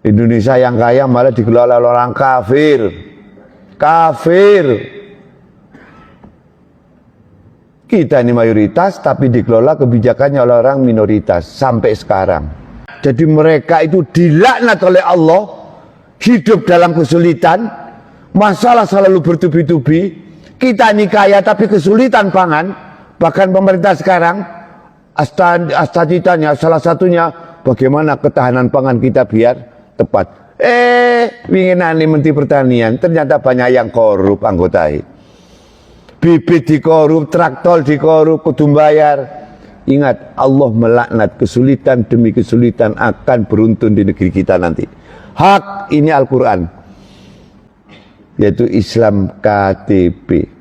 Indonesia yang kaya malah dikelola oleh orang kafir. Kafir. Kita ini mayoritas tapi dikelola kebijakannya oleh orang minoritas sampai sekarang. Jadi mereka itu dilaknat oleh Allah, hidup dalam kesulitan, masalah selalu bertubi-tubi. Kita ini kaya tapi kesulitan pangan. Bahkan pemerintah sekarang cita-citanya salah satunya bagaimana ketahanan pangan kita biar tepat. Winginane Menteri Pertanian ternyata banyak yang korup anggota. Bibit dikorup, traktor dikorup, kudu bayar. Ingat, Allah melaknat kesulitan demi kesulitan akan beruntun di negeri kita nanti. Hak ini Al-Quran, yaitu Islam KTP.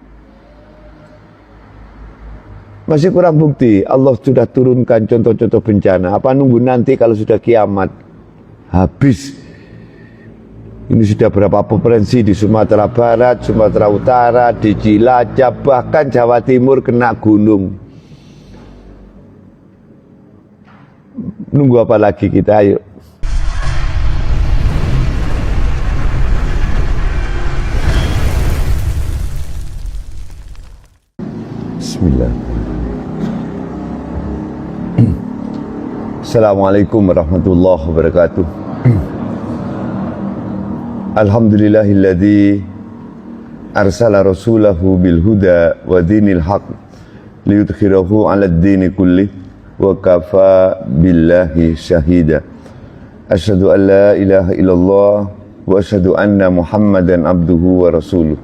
Masih kurang bukti, Allah sudah turunkan contoh-contoh bencana. Apa nunggu nanti kalau sudah kiamat? Habis. Ini sudah berapa provinsi di Sumatera Barat, Sumatera Utara, di Cilacap, bahkan Jawa Timur kena gunung. Nunggu apa lagi kita, ayo. Bismillah. Assalamualaikum warahmatullahi wabarakatuh. Alhamdulillahilladzi arsala rasulahu bil huda wa dinil haq liyudkhirahu 'alad dini kulli wa kafa billahi syahida. Asyhadu an la ilaha illallah wa asyhadu anna Muhammadan abduhu wa rasuluh.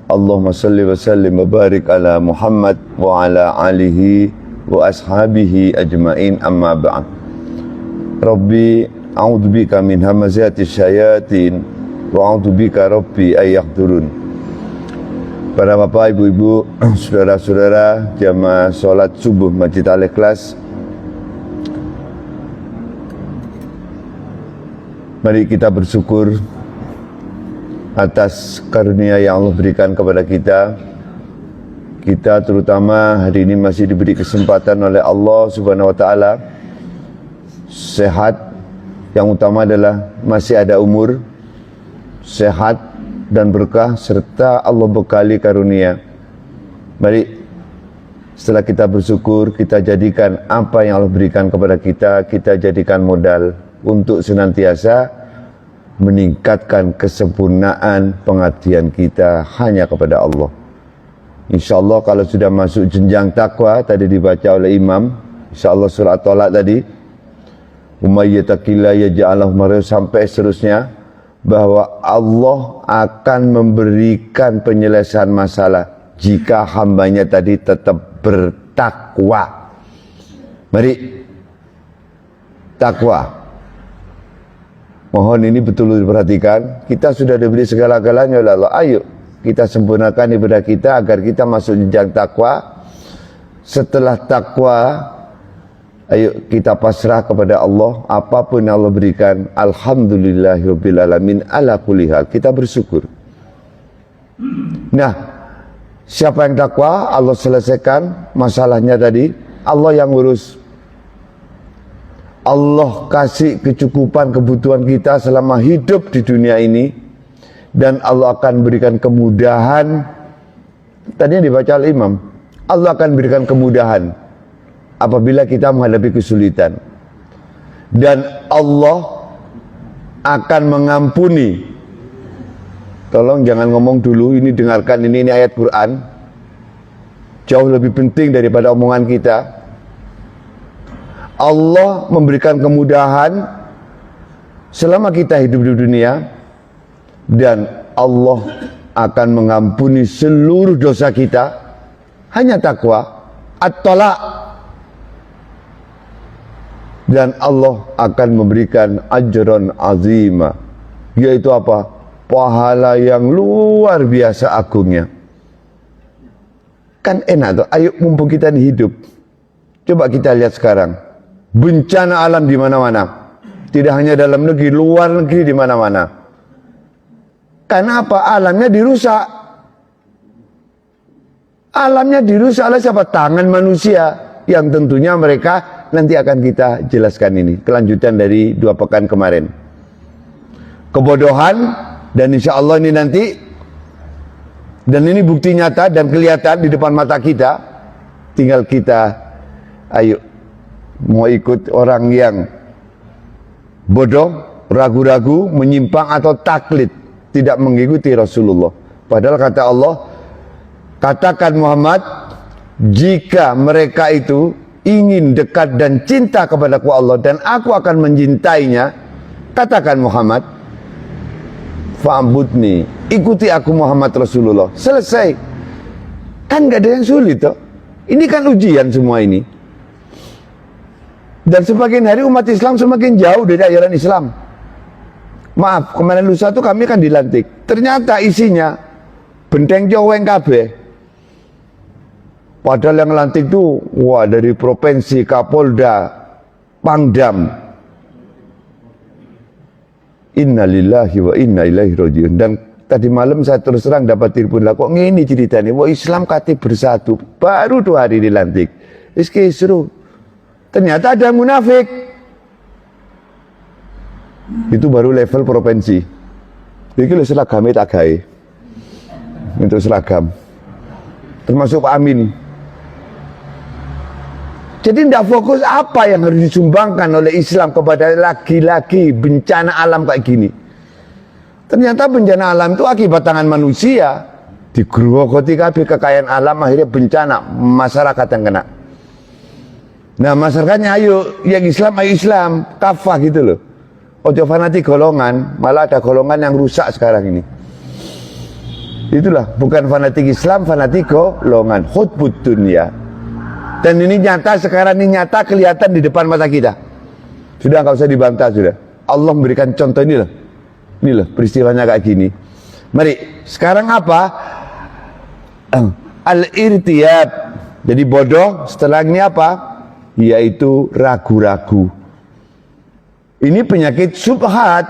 Allahumma salli wa sallim wa barik ala Muhammad wa ala alihi wa ashabihi ajmain, amma ba'd. Rabbi a'udzubika min hamazati syayatin wa a'udzubika rabbi ayyahdurun. Para bapak, ibu-ibu, saudara-saudara jamaah salat subuh Masjid Al-Ikhlas, mari kita bersyukur atas karunia yang Allah berikan kepada kita. Kita terutama hari ini masih diberi kesempatan oleh Allah Subhanahu wa taala sehat. Yang utama adalah masih ada umur, sehat dan berkah, serta Allah bekali karunia. Mari setelah kita bersyukur, kita jadikan apa yang Allah berikan kepada kita, kita jadikan modal untuk senantiasa meningkatkan kesempurnaan pengabdian kita hanya kepada Allah. InsyaAllah kalau sudah masuk jenjang takwa, tadi dibaca oleh Imam, InsyaAllah surat Tolak tadi, Umayyatakillah yaja'alahu marah, sampai seterusnya, bahwa Allah akan memberikan penyelesaian masalah jika hambanya tadi tetap bertakwa. Mari takwa, mohon ini betul diperhatikan. Kita sudah diberi segala-galanya oleh Allah. Ayo kita sempurnakan ibadah kita agar kita masuk jenjang takwa. Setelah takwa, ayo kita pasrah kepada Allah. Apapun yang Allah berikan, alhamdulillahirabbil alamin ala kulli hal, kita bersyukur. Nah, siapa yang takwa, Allah selesaikan masalahnya tadi. Allah yang urus. Allah kasih kecukupan kebutuhan kita selama hidup di dunia ini, dan Allah akan berikan kemudahan. Tadi yang dibaca oleh Imam, Allah akan berikan kemudahan apabila kita menghadapi kesulitan, dan Allah akan mengampuni. Tolong jangan ngomong dulu, ini dengarkan, ini ayat Quran, jauh lebih penting daripada omongan kita. Allah memberikan kemudahan selama kita hidup di dunia, dan Allah akan mengampuni seluruh dosa kita hanya takwa. At-Tolak. Dan Allah akan memberikan ajran azima, yaitu apa? Pahala yang luar biasa agungnya. Kan enak tuh, ayo mumpung kita ini hidup. Coba kita lihat sekarang, bencana alam di mana-mana. Tidak hanya dalam negeri, luar negeri di mana-mana. Karena apa? Alamnya dirusak. Alamnya dirusak oleh siapa? Tangan manusia, yang tentunya mereka nanti akan kita jelaskan ini, kelanjutan dari 2 pekan kemarin. kebodohan, dan insya Allah ini nanti, dan ini bukti nyata dan kelihatan di depan mata kita. Tinggal kita, ayo, mau ikut orang yang bodoh, ragu-ragu, menyimpang atau taklid, tidak mengikuti Rasulullah. Padahal kata Allah, katakan Muhammad, jika mereka itu ingin dekat dan cinta kepadaku Allah dan aku akan mencintainya, katakan Muhammad, fa'budni, ikuti aku Muhammad Rasulullah. Selesai. Kan gak ada yang sulit toh. Ini kan ujian semua ini. Dan semakin hari umat Islam semakin jauh dari ajaran Islam. Maaf, kemarin lusa tuh kami kan dilantik. Ternyata isinya benteng coweng kabeh. Padahal yang lantik tuh wah, dari provinsi, Kapolda, Pangdam. Innalillahi wa inna ilaihi rajiun. Dan tadi malam saya terus terang dapat telepon lah, kok ngini ceritanya, wah Islam kate bersatu, baru 2 hari dilantik. Iski seru. Ternyata ada munafik. Itu baru level provinsi. Iki lho seragamnya tak gawe. Untuk seragam. Termasuk Pak Amin. Jadi tidak fokus apa yang harus disumbangkan oleh Islam kepada lagi-lagi bencana alam kayak gini. Ternyata bencana alam itu akibat tangan manusia. Digerogoti kabeh kekayaan alam, akhirnya bencana, masyarakat yang kena. Nah masyarakatnya ayo, yang Islam ayo Islam, kafah gitu loh. Ojo fanatik golongan, malah ada golongan yang rusak sekarang ini. Itulah, bukan fanatik Islam, fanatik golongan, khutbut dunia. Dan ini nyata, sekarang ini nyata, kelihatan di depan mata kita. Sudah nggak usah dibantah sudah. Allah memberikan contoh ini loh. Ini loh peristiwanya kayak gini. Mari, sekarang apa? Al-irtiyab. Jadi bodoh, setelahnya apa? Yaitu ragu-ragu. Ini penyakit syubhat.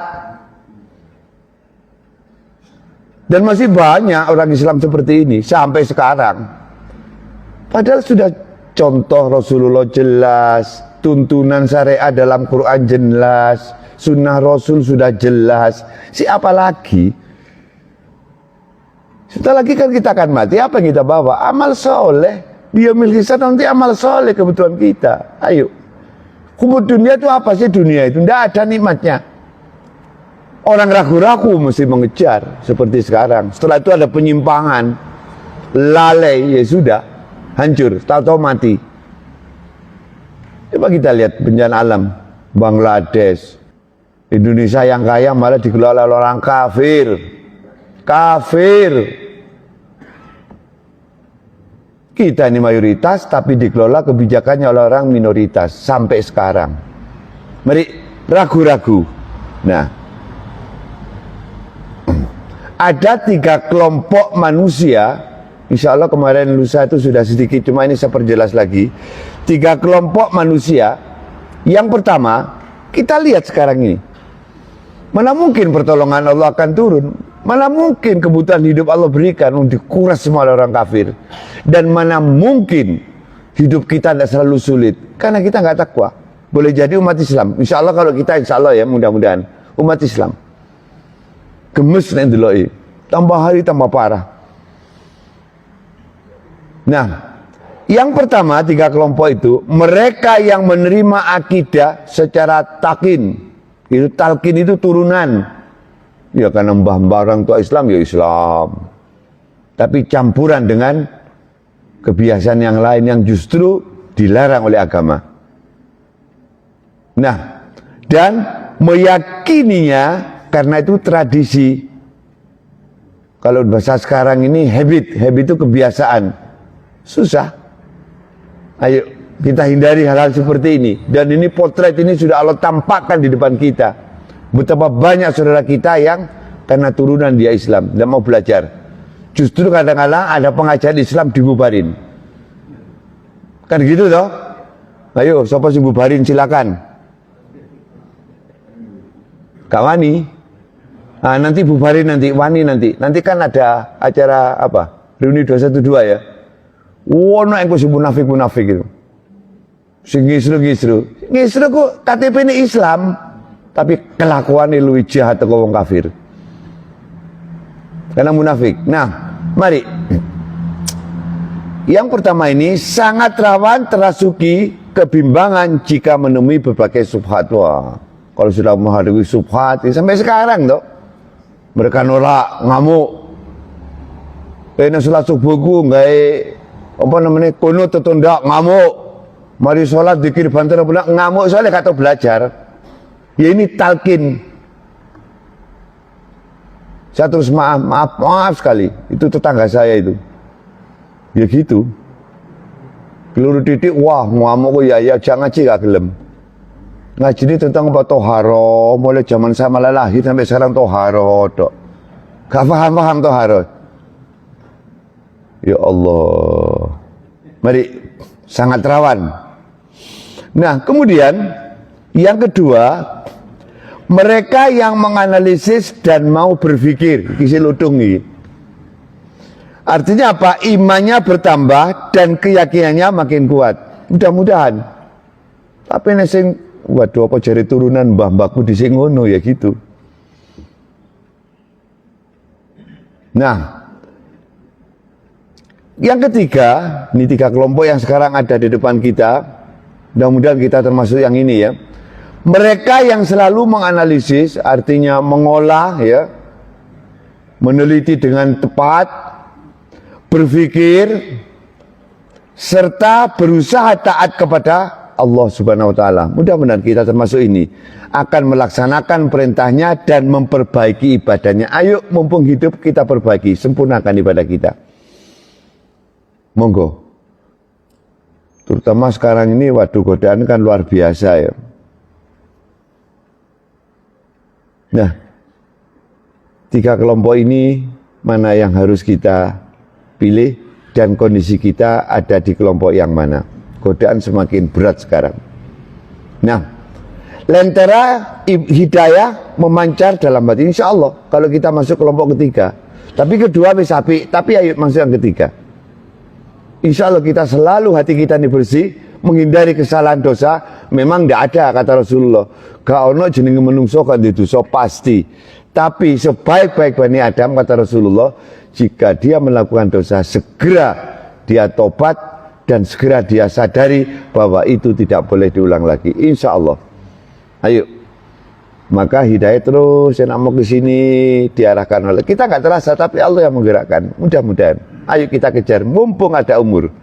Dan masih banyak orang Islam seperti ini sampai sekarang. Padahal sudah contoh Rasulullah jelas, tuntunan syariat dalam Quran jelas, sunnah Rasul sudah jelas. Siapa lagi? Setelah lagi kan kita akan mati, apa yang kita bawa? Amal soleh. Biomil hisab nanti amal soleh kebutuhan kita. Ayo. Kubur dunia itu apa sih dunia itu? Tidak ada nikmatnya. Orang ragu-ragu mesti mengejar seperti sekarang. Setelah itu ada penyimpangan, lalai, ya sudah, hancur, tahu-tahu mati. Coba kita lihat bencana alam, Bangladesh, Indonesia yang kaya malah dikelola oleh orang kafir. Kafir. Kita ini mayoritas, tapi dikelola kebijakannya oleh orang minoritas sampai sekarang. Mari ragu-ragu. Nah, ada 3 kelompok manusia. Insya Allah kemarin lusa itu sudah sedikit, cuma ini saya perjelas lagi. 3 kelompok manusia. Yang pertama, kita lihat sekarang ini. Mana mungkin pertolongan Allah akan turun? Mana mungkin kebutuhan hidup Allah berikan untuk dikuras semua oleh orang kafir? Dan mana mungkin hidup kita tidak selalu sulit? Karena kita nggak takwa. Boleh jadi umat Islam. Insya Allah kalau kita, insya Allah ya, mudah-mudahan umat Islam gemes nek ndelok, tambah hari tambah parah. Nah, yang pertama 3 kelompok itu mereka yang menerima akidah secara takin. Itu talqin itu turunan. Ya karena mbah-mbah orang tua Islam ya Islam. Tapi campuran dengan kebiasaan yang lain yang justru dilarang oleh agama. Nah, dan meyakininya karena itu tradisi. Kalau bahasa sekarang ini habit itu kebiasaan. Susah. Ayo kita hindari hal-hal seperti ini. Dan ini potret ini sudah Allah tampakkan di depan kita. Betapa banyak saudara kita yang karena turunan dia Islam tidak mau belajar. Justru kadang-kadang ada pengajaran Islam dibubarin. Kan gitu toh? Ayo, siapa sih bubarin silakan. Kawani. Nah, nanti bubarin nanti, wani nanti. Nanti kan ada acara apa? Reuni 212 ya. Wono yang kusih munafik gitu. Ngisru kok KTP ini Islam. tapi kelakuannya luwih jahat kaya wong kafir. Karena munafik. Nah, mari. Yang pertama ini sangat rawan terasuki kebimbangan jika menemui berbagai subhat. Wah, kalau sudah menghadapi subhat sampai sekarang toh, mereka nolak, ngamuk. Kena sholat subuhku nggak apa namanya kono tetundak ngamuk. Mari sholat dikir banter pula ngamuk soalnya kata belajar. Ya ini talkin. Saya terus maaf sekali. Itu tetangga saya itu. Ya gitu. Keluru titik, wah ngamuk ya jangan ngaji gak gelem. Ngaji ini tentang apa toharo. Mulai zaman saya malah lahir sampai sekarang toharo. Gak paham toharo. Ya Allah. Mari, sangat rawan. Nah, kemudian yang kedua, mereka yang menganalisis dan mau berpikir, kisi ludungi. Artinya apa? Imannya bertambah dan keyakinannya makin kuat. Mudah-mudahan. Tapi nesing, waduh apa jari turunan mbah-mbahku di sing ngono ya gitu. Nah, yang ketiga, ini 3 kelompok yang sekarang ada di depan kita. Mudah-mudahan kita termasuk yang ini ya. Mereka yang selalu menganalisis, artinya mengolah ya, meneliti dengan tepat, berpikir, serta berusaha taat kepada Allah Subhanahu wa taala. Mudah-mudahan kita termasuk ini, akan melaksanakan perintahnya dan memperbaiki ibadahnya. Ayo mumpung hidup kita perbaiki, sempurnakan ibadah kita. Monggo. Terutama sekarang ini waduh godaan kan luar biasa ya. Nah, 3 kelompok ini mana yang harus kita pilih dan kondisi kita ada di kelompok yang mana. Godaan semakin berat sekarang. Nah, lentera hidayah memancar dalam hati insya Allah kalau kita masuk kelompok ketiga. Tapi kedua bisa api, tapi ayo masuk yang ketiga. Insya Allah kita selalu hati kita ini bersih, menghindari kesalahan dosa. Memang tidak ada kata Rasulullah. Gak ono jenenge menungso kan dosa pasti. Tapi sebaik-baik Bani Adam kata Rasulullah, jika dia melakukan dosa segera dia tobat dan segera dia sadari bahwa itu tidak boleh diulang lagi. Insya Allah. Ayo. Maka hidayah terus yang mau ke sini diarahkan oleh kita nggak terasa tapi Allah yang menggerakkan. Mudah-mudahan. Ayo kita kejar mumpung ada umur.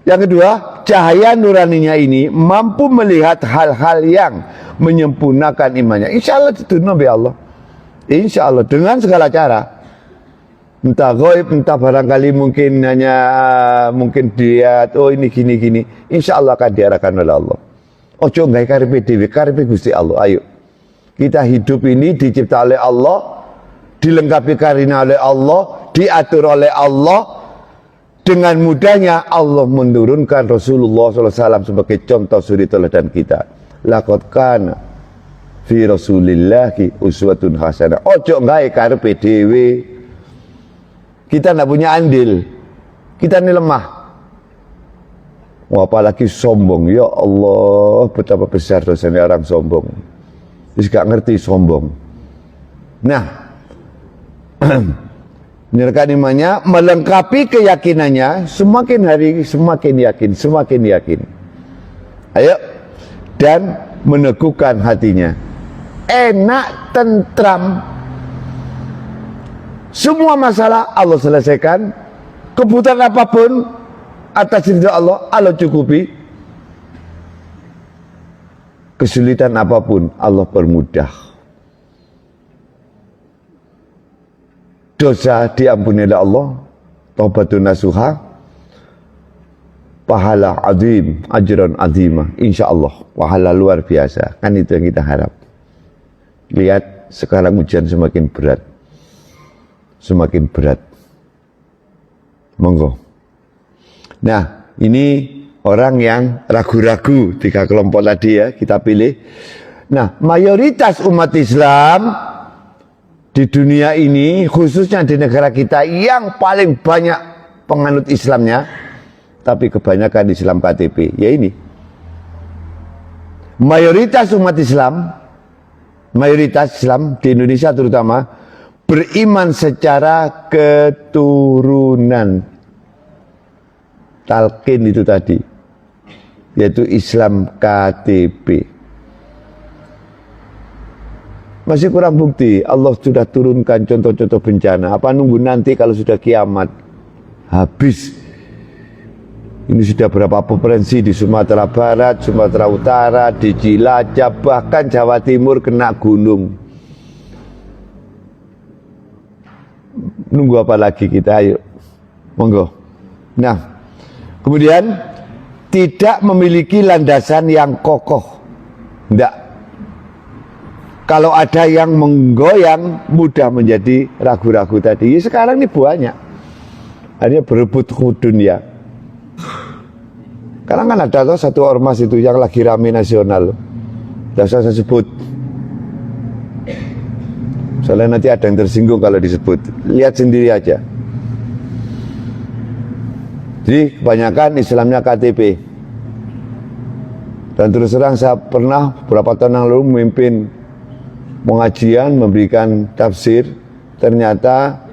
Yang kedua, cahaya nuraninya ini mampu melihat hal-hal yang menyempurnakan imannya. Insya Allah dituntun oleh Allah. Insya Allah dengan segala cara. Entah goib, entah barangkali mungkin hanya mungkin dia oh ini gini-gini. Insya Allah akan diarahkan oleh Allah. Ojo nggak karepe dhewe, karepe Gusti Allah. Ayo. Kita hidup ini dicipta oleh Allah, dilengkapi karunia oleh Allah, diatur oleh Allah. Dengan mudahnya Allah menurunkan Rasulullah SAW sebagai contoh suri teladan kita. Laqad kana fi Rasulillahi uswatun hasanah. Ojo gawe karepe dhewe. Kita tidak punya andil. Kita ini lemah. Apalagi sombong. Ya Allah, betapa besar dosanya orang sombong. Terus gak ngerti sombong. Nah, menyerahkan imannya, melengkapi keyakinannya, semakin hari semakin yakin. Ayo, dan meneguhkan hatinya. Enak, tentram. Semua masalah Allah selesaikan. Kebutuhan apapun atas ridha Allah, Allah cukupi. Kesulitan apapun Allah permudah. Dosa diampuni oleh Allah, taubatun nasuha, pahala azim, ajran azimah, insyaallah, pahala luar biasa. Kan itu yang kita harap. Lihat sekarang ujian semakin berat. Semakin berat. Monggo. Nah, ini orang yang ragu-ragu 3 kelompok tadi ya, kita pilih. Nah, mayoritas umat Islam di dunia ini, khususnya di negara kita yang paling banyak penganut Islamnya, tapi kebanyakan Islam KTP, ya ini. Mayoritas umat Islam mayoritas Islam di Indonesia terutama beriman secara keturunan. Talqin itu tadi, yaitu Islam KTP. Masih kurang bukti. Allah sudah turunkan contoh-contoh bencana. Apa nunggu nanti kalau sudah kiamat? Habis. Ini sudah berapa preferensi di Sumatera Barat, Sumatera Utara, di Cilacap, bahkan Jawa Timur kena gunung. Nunggu apa lagi kita? Ayo, monggo. Nah, kemudian tidak memiliki landasan yang kokoh. Tidak. Kalau ada yang menggoyang, mudah menjadi ragu-ragu tadi. Ya, sekarang ini banyak. Hanya berebut dunia. Sekarang kan ada tuh satu ormas itu yang lagi rame nasional. Tidak usah saya sebut. Soalnya nanti ada yang tersinggung kalau disebut. Lihat sendiri aja. Jadi kebanyakan Islamnya KTP. Dan terus terang saya pernah beberapa tahun yang lalu memimpin pengajian, memberikan tafsir. Ternyata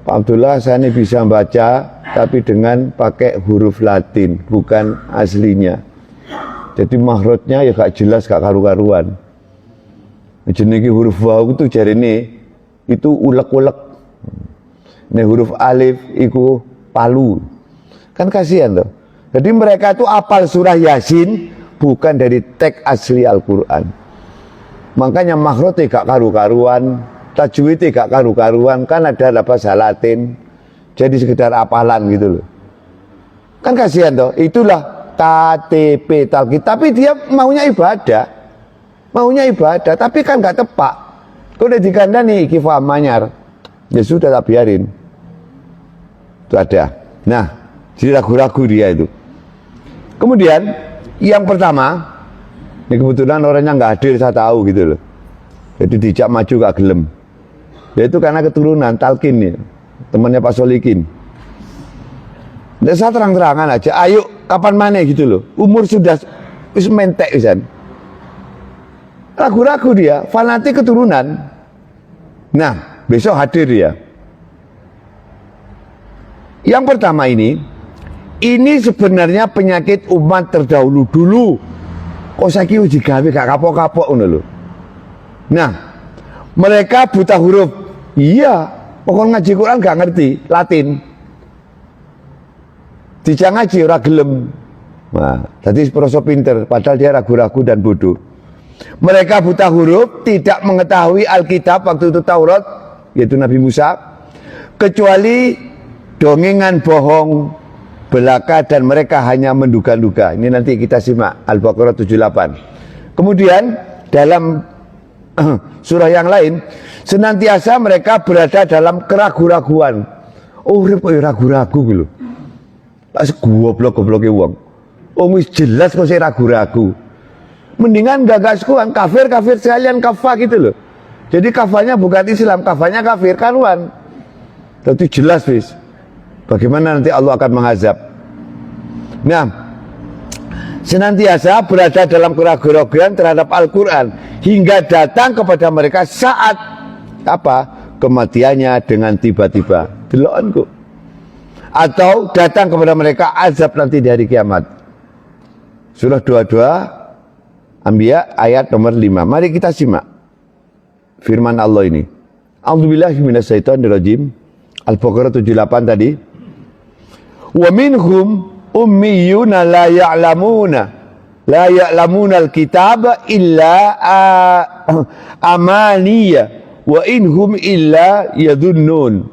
Pak Abdullah, saya ini bisa baca tapi dengan pakai huruf Latin, bukan aslinya. Jadi mahrotnya ya gak jelas, gak karu-karuan. Jenenge huruf waw itu jari ini itu ulek-ulek. Ini huruf alif itu palu. Kan kasihan tuh. Jadi mereka itu apal surah Yasin bukan dari teks asli Al-Quran. Makanya mahrotnya gak karu-karuan, tajwidnya gak karu-karuan, kan ada bahasa Latin. Jadi sekedar apalan gitu loh. Kan kasihan toh. Itulah KTP talqin. Tapi dia maunya ibadah. Maunya ibadah. Tapi kan gak tepak. Kalau udah dikandani kifah manyar. Ya sudah tak biarin. Itu ada. Nah, jadi ragu-ragu dia itu. Kemudian yang pertama, ini kebetulan orangnya gak hadir, saya tahu gitu loh. Jadi dijak maju gak gelem. Yaitu karena keturunan talqin nih. Temannya Pak Solikin. Dan saya terang-terangan aja, ayo kapan mana gitu loh. Umur sudah mentek pisan. Ragu-ragu dia, fanatik keturunan. Nah, besok hadir dia. Yang pertama ini sebenarnya penyakit umat terdahulu dulu. Kok saiki uji gawe gak kapok-kapok ngono lho. Nah, mereka buta huruf. Iya. Pokoknya ngaji Quran gak ngerti Latin. Dijak ngaji ora gelem. Nah, tadi proso pinter padahal dia ragu-ragu dan bodoh. Mereka buta huruf, tidak mengetahui Alkitab waktu itu Taurat, yaitu Nabi Musa, kecuali dongengan bohong belaka dan mereka hanya menduga-duga. Ini nanti kita simak Al-Baqarah 78. Kemudian dalam surah yang lain, senantiasa mereka berada dalam keraguan-raguan. Oh, repot ragu-ragu gitu. Pas goblok-gobloke wong. Oh, wis jelas kok saya ragu-ragu. Mendingan gagas kuan kafir sekalian kafah gitu loh. Jadi kafahnya bukan Islam, kafahnya kafir karuan. Tapi jelas wis. Bagaimana nanti Allah akan mengazab. Nah, senantiasa berada dalam keraguan-raguan terhadap Al-Quran hingga datang kepada mereka saat apa? Kematiannya dengan tiba-tiba. Deloken kok. Atau datang kepada mereka azab nanti di hari kiamat. Surah 22 Anbiya ayat nomor 5. Mari kita simak firman Allah ini. A'udzubillahi minasyaitonirrajim. Al-Baqarah 78 tadi. Wa minhum ummiyuna la ya'lamuna al-kitaba illa amaniya wa inhum illa yadhunnun.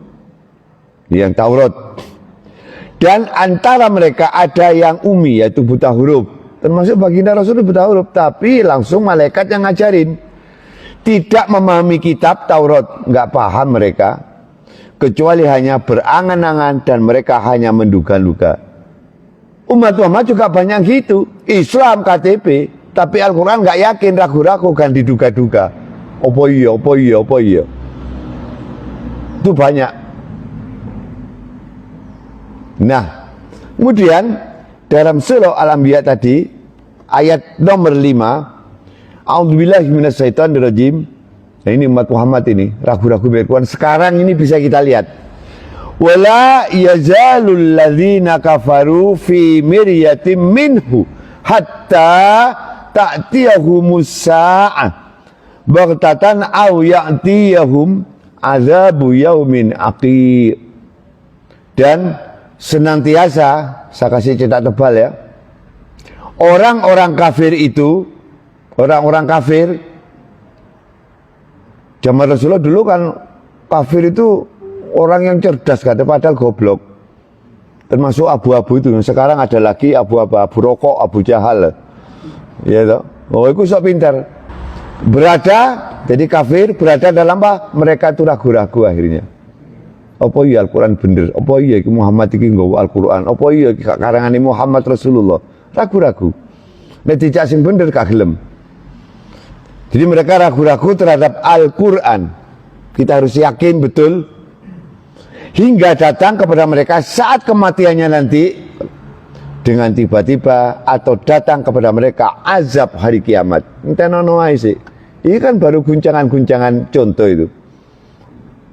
Yang Taurat. Dan antara mereka ada yang ummi, yaitu buta huruf. Termasuk baginda Rasul buta huruf, tapi langsung malaikat yang ngajarin. Tidak memahami kitab Taurat, nggak paham mereka. Kecuali hanya berangan-angan dan mereka hanya menduga-duga. Umat Muhammad juga banyak gitu. Islam KTP, tapi Al-Quran nggak yakin, ragu-ragu kan diduga-duga. Apa iya. Itu banyak. Nah, kemudian dalam surah Al-Anbiya tadi ayat nomor 5, A'udzubillahi minasyaitonirrajim. Nah ini umat Muhammad ini ragu-ragu Al-Quran. Sekarang ini bisa kita lihat. Wala yazalul ladzina kafaru fi miryatin minhu hatta ta'tiyahumus sa'ah baghtatan aw ya'tiyahum azabu yaumin aqib. Dan senantiasa, saya kasih cetak tebal ya, orang-orang kafir itu, orang-orang kafir zaman Rasulullah dulu kan, kafir itu orang yang cerdas kan, padahal goblok. Termasuk abu-abu itu. Sekarang ada lagi abu-abu, Abu Rokok, Abu Jahal. Ya toh. Oh, itu sok pintar. Berada, jadi kafir, berada dalam apa? Mereka itu ragu-ragu akhirnya. Apa iya Al-Quran bener? Apa iya Muhammad ini nggawa Al-Quran? Apa iya karangan Muhammad Rasulullah? Ragu-ragu. Nek dijak sing bener gak gelem. Jadi mereka ragu-ragu terhadap Al-Quran. Kita harus yakin betul. Hingga datang kepada mereka saat kematiannya nanti. Dengan tiba-tiba atau datang kepada mereka azab hari kiamat. Entah nono sih. Ini kan baru guncangan-guncangan contoh itu.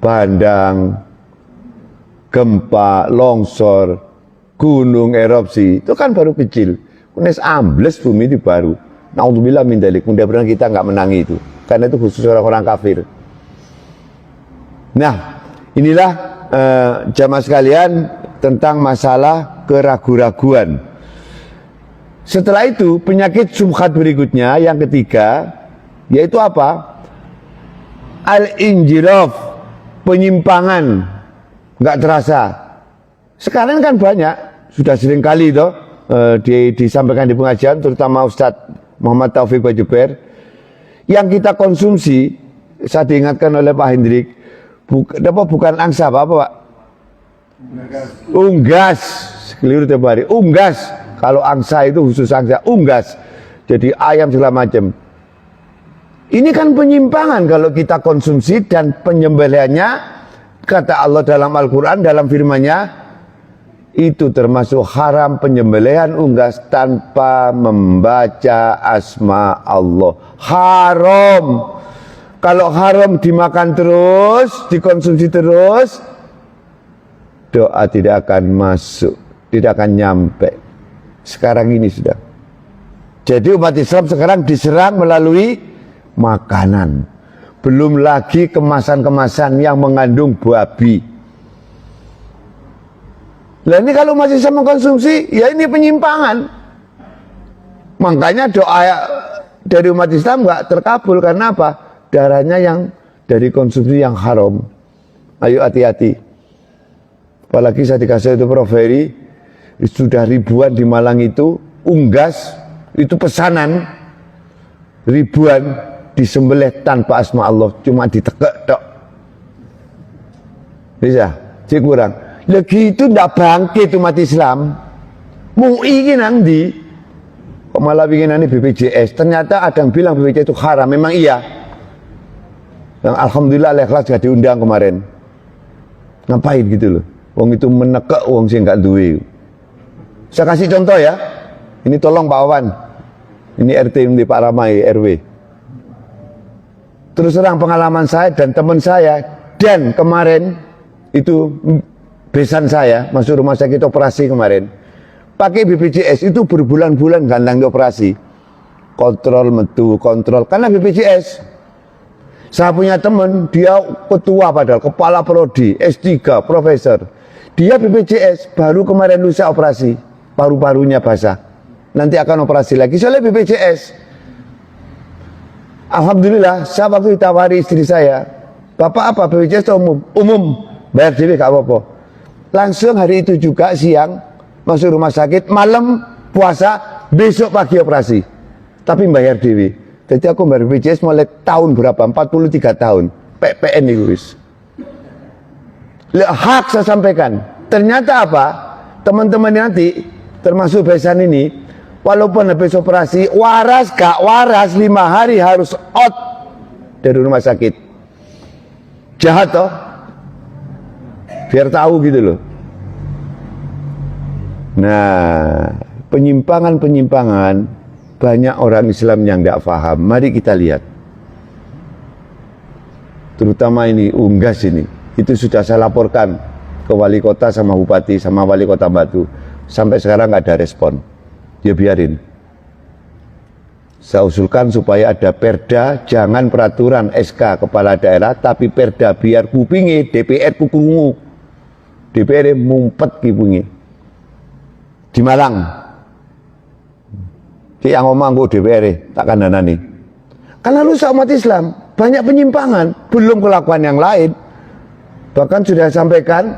Bandang, gempa, longsor, gunung erupsi. Itu kan baru kecil. Kunis ambles bumi itu baru. Naudzubillah min dzalik. Mudah-mudahan kita nggak menangi itu. Karena itu khusus orang-orang kafir. Nah, inilah jamaah sekalian tentang masalah keragu-raguan. Setelah itu penyakit syubhat berikutnya yang ketiga yaitu apa? Al-injiraf, penyimpangan, nggak terasa. Sekarang kan banyak, sudah sering kali itu disampaikan di pengajian, terutama Ustadz Muhammad Taufik Bajuber, yang kita konsumsi. Saya diingatkan oleh Pak Hendrik, bukan angsa apa Pak? Unggas, keliru tiap hari. Unggas, kalau angsa itu khusus angsa, unggas. Jadi ayam segala macam. Ini kan penyimpangan kalau kita konsumsi, dan penyembelihannya kata Allah dalam Al-Quran, dalam firman-Nya, itu termasuk haram penyembelihan unggas tanpa membaca asma Allah. Haram. Kalau haram dimakan terus, dikonsumsi terus, doa tidak akan masuk, tidak akan nyampe. Sekarang ini sudah. Jadi umat Islam sekarang diserang melalui makanan. Belum lagi kemasan-kemasan yang mengandung babi. Nah ini kalau masih bisa mengkonsumsi, ya ini penyimpangan. Makanya doa dari umat Islam nggak terkabul. Karena apa? Darahnya yang dari konsumsi yang haram. Ayo hati-hati. Apalagi saya dikasih itu Prof. Heri, sudah ribuan di Malang itu, unggas, itu pesanan, ribuan, disembelih tanpa asma Allah, cuma ditekek tok. Bisa, cik kurang. Lagi itu ndak bangkit umat Islam. MUI ini nanti, kok malah bikinan ini BPJS. Ternyata ada yang bilang BPJS itu haram. Memang iya. Yang alhamdulillah Al-Ikhlas gak diundang kemarin. Ngapain gitu loh? Wong itu menekek wong sing gak duwe. Saya kasih contoh ya. Ini tolong Pak Wawan. Ini RT di Pak Ramai RW. Terus terang pengalaman saya dan teman saya, dan kemarin itu besan saya masuk rumah sakit operasi kemarin, pakai BPJS itu berbulan-bulan gandang di operasi, kontrol metu kontrol karena BPJS. Saya punya teman, dia ketua padahal, kepala prodi, S3, profesor, dia BPJS, baru kemarin lusa operasi, paru-parunya basah, nanti akan operasi lagi soalnya BPJS. Alhamdulillah, saya waktu ditawari istri saya, Bapak apa BPJS umum? Umum, bayar dewe gak apa-apa. Langsung hari itu juga siang masuk rumah sakit, malam puasa, besok pagi operasi. Tapi bayar dewe. Jadi aku bayar BPJS mulai tahun berapa? 43 tahun. PPN itu wis. Hak saya sampaikan. Ternyata apa? Teman-teman nanti termasuk besan ini, walaupun habis operasi, waras gak waras 5 hari harus out dari rumah sakit. Jahat toh? Biar tahu gitu loh. Nah, penyimpangan-penyimpangan banyak orang Islam yang tidak paham. Mari kita lihat. terutama ini Unggas ini, itu sudah saya laporkan ke wali kota sama bupati sama wali kota Batu. Sampai sekarang nggak ada respon. Ya biarin. Saya usulkan supaya ada perda, jangan peraturan SK kepala daerah, tapi perda biar kupingi DPR kukungu. DPR mumpet kupingi. Di Malang. Ki yang ngomong gue DPR tak kandhanani. Karena lu umat Islam banyak penyimpangan, belum kelakuan yang lain. Bahkan sudah sampaikan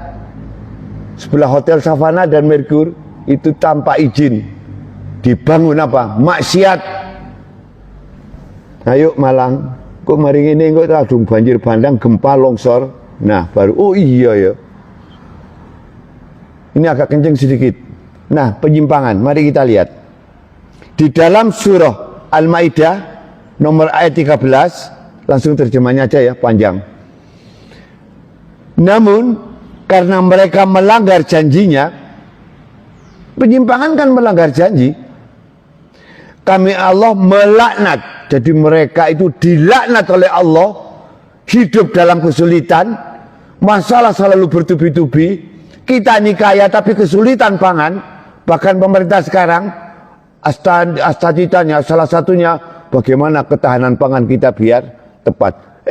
sebelah Hotel Savana dan Merkur itu tanpa izin dibangun apa? Maksiat. Ayo Malang, kok mari ini kok kadung banjir bandang, gempa, longsor. Nah, baru oh iya ya. Ini agak kenceng sedikit. Nah, penyimpangan, mari kita lihat. Di dalam surah Al-Maidah nomor ayat 13, langsung terjemahnya aja ya, panjang. Namun karena mereka melanggar janjinya, penyimpangan kan melanggar janji, kami Allah melaknat. Jadi mereka itu dilaknat oleh Allah, hidup dalam kesulitan, masalah selalu bertubi-tubi. Kita ini kaya tapi kesulitan pangan. Bahkan pemerintah sekarang cita-citanya salah satunya bagaimana ketahanan pangan kita biar tepat.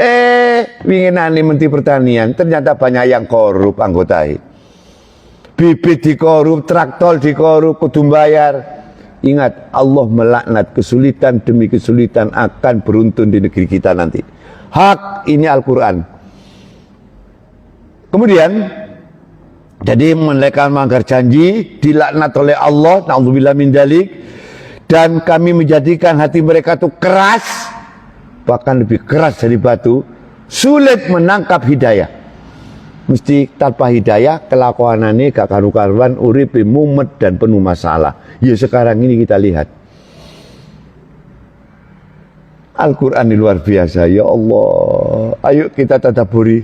Winginane Menteri Pertanian ternyata banyak yang korup anggota. Bibit dikorup, traktor dikorup, kudu bayar. Ingat, Allah melaknat kesulitan demi kesulitan akan beruntun di negeri kita nanti. Hak ini Al-Quran. Kemudian, jadi mereka melanggar janji, dilaknat oleh Allah, na'udzubillah min dzalik, dan kami menjadikan hati mereka itu keras, bahkan lebih keras dari batu, sulit menangkap hidayah. Mesti tanpa hidayah, kelakuanane gak karu-karuan, urip mumet dan penuh masalah. Ya sekarang ini kita lihat. Al-Quran ini luar biasa, ya Allah. Ayo kita tadabburi.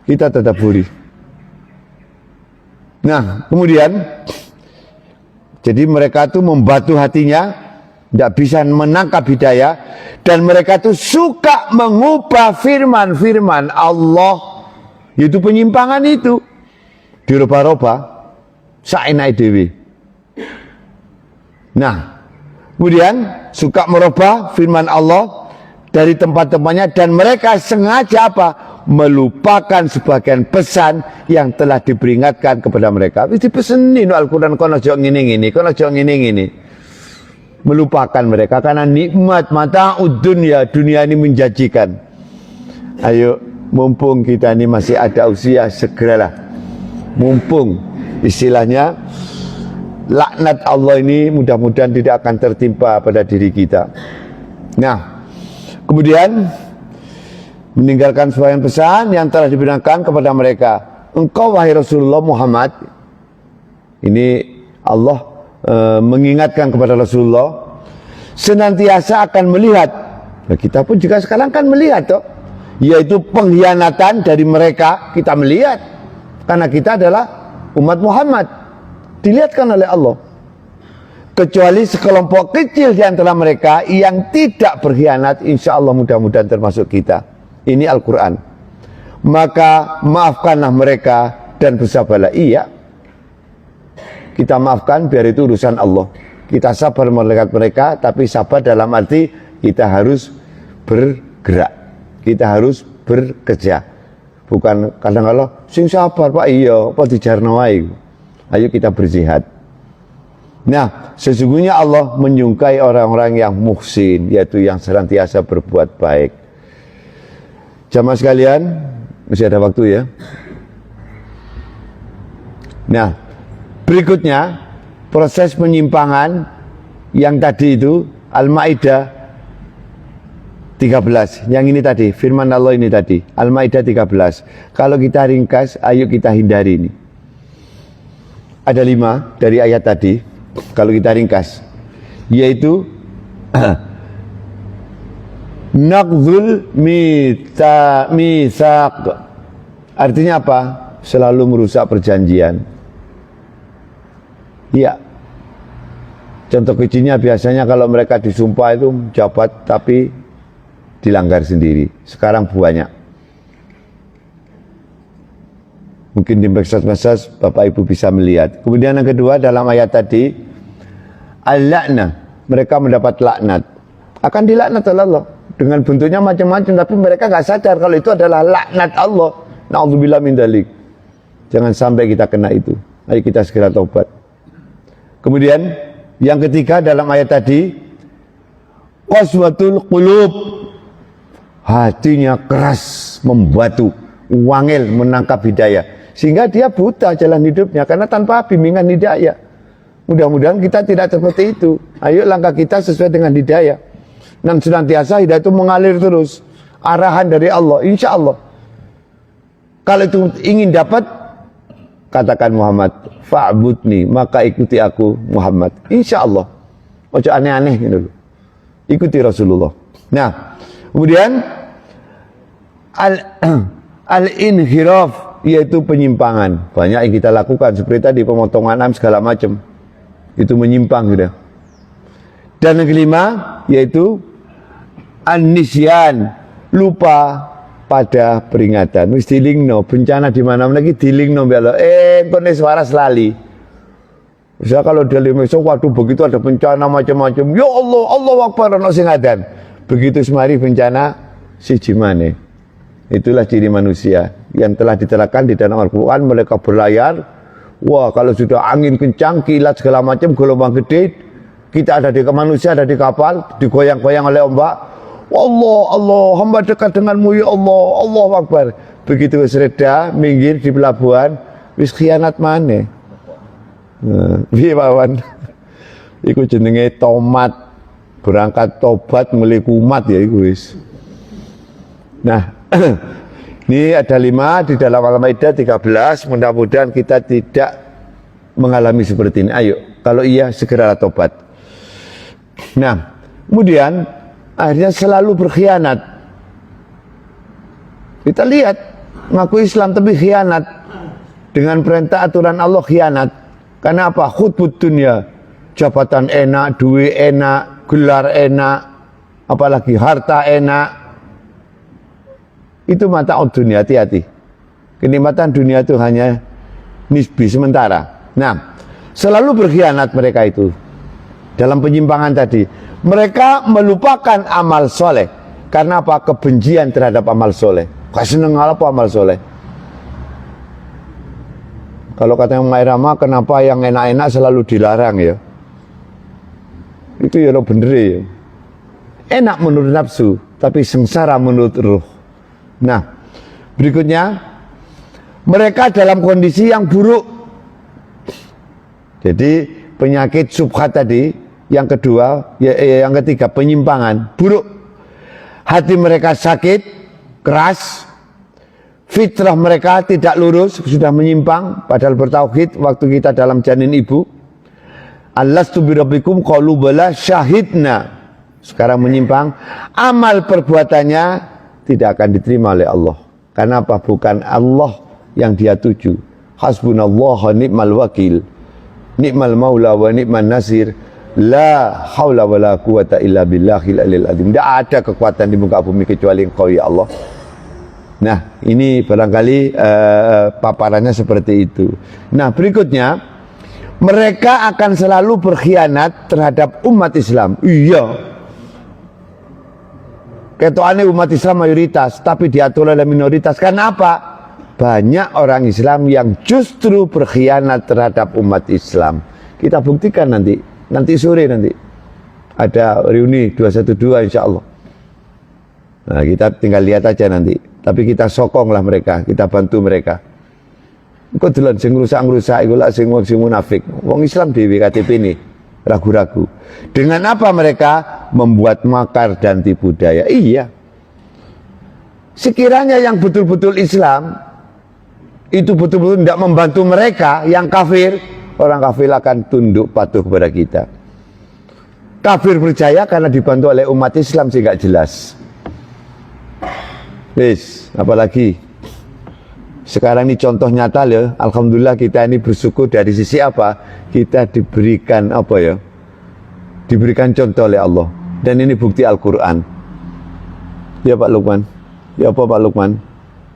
Kita tadabburi. Nah, kemudian jadi mereka itu membatu hatinya, tidak bisa menangkap hidayah, dan mereka itu suka mengubah firman-firman Allah, yaitu penyimpangan itu dirubah-rubah saenake dhewe. Nah, kemudian suka merubah firman Allah dari tempat-tempatnya, dan mereka sengaja apa? Melupakan sebagian pesan yang telah diperingatkan kepada mereka. Wis dipesenin Al-Quran, kono aja ngene-ngene, kono aja ngene-ngene. Melupakan mereka karena nikmat mata dunia ini menjanjikan. Ayo, mumpung kita ini masih ada usia, segeralah. Mumpung istilahnya laknat Allah ini mudah-mudahan tidak akan tertimpa pada diri kita. Nah, kemudian meninggalkan sebagian pesan yang telah diberikan kepada mereka. Engkau wahai Rasulullah Muhammad, ini Allah mengingatkan kepada Rasulullah, senantiasa akan melihat. Nah, kita pun juga sekarang kan melihat toh, yaitu pengkhianatan dari mereka. Kita melihat karena kita adalah umat Muhammad, dilihatkan oleh Allah. Kecuali sekelompok kecil di antara mereka yang tidak berkhianat, insya Allah mudah-mudahan termasuk kita. Ini Al-Quran. Maka maafkanlah mereka dan bersabarlah. Iya, kita maafkan biar itu urusan Allah. Kita sabar melihat mereka, tapi sabar dalam arti kita harus bergerak, kita harus bekerja. Bukan kadang-kadang sing sabar Pak, iya apa dijarno wae. Ayo kita berjihad. Nah, sesungguhnya Allah menyukai orang-orang yang muhsin, yaitu yang senantiasa berbuat baik. Jamaah sekalian, masih ada waktu ya. Nah, berikutnya proses penyimpangan yang tadi itu Al-Maidah 13. Yang ini tadi, firman Allah ini tadi, Al-Maidah 13. Kalau kita ringkas, ayo kita hindari ini. Ada 5 dari ayat tadi, kalau kita ringkas, yaitu naqdzul mitsaq. Artinya apa? Selalu merusak perjanjian. Iya. Contoh kecilnya biasanya kalau mereka disumpah itu jabat tapi dilanggar sendiri. Sekarang banyak. Mungkin di medsos Bapak Ibu bisa melihat. Kemudian yang kedua dalam ayat tadi, al-la'nah, mereka mendapat laknat. Akan dilaknat oleh Allah dengan bentuknya macam-macam, tapi mereka nggak sadar kalau itu adalah laknat Allah. Na'udzubillah min dzalik. Jangan sampai kita kena itu. Ayo kita segera taubat. Kemudian yang ketiga dalam ayat tadi, qaswatul qulub, hatinya keras, membatu, wangil menangkap hidayah, sehingga dia buta jalan hidupnya karena tanpa bimbingan hidayah. Mudah-mudahan kita tidak seperti itu. Ayo langkah kita sesuai dengan hidayah, dan senantiasa hidayah itu mengalir terus, arahan dari Allah, insya Allah. Kalau itu ingin dapat, katakan Muhammad, fa'budni, maka ikuti aku Muhammad, insya Allah. Ojo aneh-aneh gitu loh. Ikuti Rasulullah. Nah, kemudian al-inhiraf, yaitu penyimpangan. Banyak yang kita lakukan seperti tadi, pemotongan segala macam. Itu menyimpang gitu. Dan yang kelima yaitu an-nisyan, lupa pada peringatan. Wis dilingno bencana di mana-mana iki dilingno mbek Allah. Engko waras lali. Bisa kalau dia limeso, waduh begitu ada bencana macam-macam, ya Allah, Allahu Akbar, ono sing adzan. Begitu semari bencana siji maneh. Itulah ciri manusia yang telah diterangkan di dalam Al-Quran. Mereka berlayar, wah kalau sudah angin kencang, kilat segala macam, gelombang gede, kita ada di manusia, ada di kapal, digoyang-goyang oleh ombak. Allah, Allah, hamba dekat denganmu ya Allah, Allahu Akbar. Begitu reda, minggir di pelabuhan, wis khianat maneh. Piye Wawan? Iku jenenge tomat, berangkat tobat mulai kumat ya iku wis. Nah, ini ada 5 di dalam Al-Maidah 13. Mudah-mudahan kita tidak mengalami seperti ini. Ayo, kalau iya segeralah tobat. Nah, kemudian akhirnya selalu berkhianat. Kita lihat, ngaku Islam tapi khianat. Dengan perintah aturan Allah khianat. Karena apa? Khutbut dunia, jabatan enak, duit enak, gelar enak, apalagi harta enak. Itu mata dunia, hati-hati. Kenikmatan dunia itu hanya nisbi, sementara. Nah, selalu berkhianat mereka itu. Dalam penyimpangan tadi, mereka melupakan amal soleh. Karena apa? Kebencian terhadap amal soleh. Gak seneng apa amal soleh. Kalau katanya Mairama, kenapa yang enak-enak selalu dilarang ya? Itu ya lo bener ya. Enak menurut nafsu, tapi sengsara menurut ruh. Nah, berikutnya, mereka dalam kondisi yang buruk. Jadi penyakit subhat tadi, yang kedua, yang ketiga penyimpangan, buruk. Hati mereka sakit, keras. Fitrah mereka tidak lurus, sudah menyimpang, padahal bertauhid waktu kita dalam janin ibu. Alastu birabbikum qalu bala syahidna. Sekarang menyimpang, amal perbuatannya tidak akan diterima oleh Allah. Karena apa? Bukan Allah yang dia tuju. Hasbunallah wa ni'mal wakil, ni'mal maula wa ni'man nasir. La haula wa la quwata illa billahil aliyil azim. Tidak ada kekuatan di muka bumi kecuali Engkau ya Allah. Nah, ini barangkali paparannya seperti itu. Nah, berikutnya, mereka akan selalu berkhianat terhadap umat Islam. Iya, ketokane umat Islam mayoritas, tapi diatur oleh minoritas. Karena apa? Banyak orang Islam yang justru berkhianat terhadap umat Islam. Kita buktikan nanti sore nanti ada reuni 212 insya Allah. Nah, kita tinggal lihat aja nanti. Tapi kita sokonglah mereka, kita bantu mereka. Kok dolan sing rusak-rusak iku lak sing munafik. Wong Islam dhewe KTP ini ragu-ragu. Dengan apa mereka membuat makar dan tipu daya? Iya. Sekiranya yang betul-betul Islam itu betul-betul tidak membantu mereka yang kafir, orang kafir akan tunduk patuh kepada kita. Kafir percaya karena dibantu oleh umat Islam sih nggak jelas. Wis, apalagi sekarang ini contoh nyata ya. Alhamdulillah kita ini bersyukur dari sisi apa? Kita diberikan apa ya? Diberikan contoh oleh Allah. Dan ini bukti Al-Quran. Ya Pak Lukman. Ya apa Pak Lukman?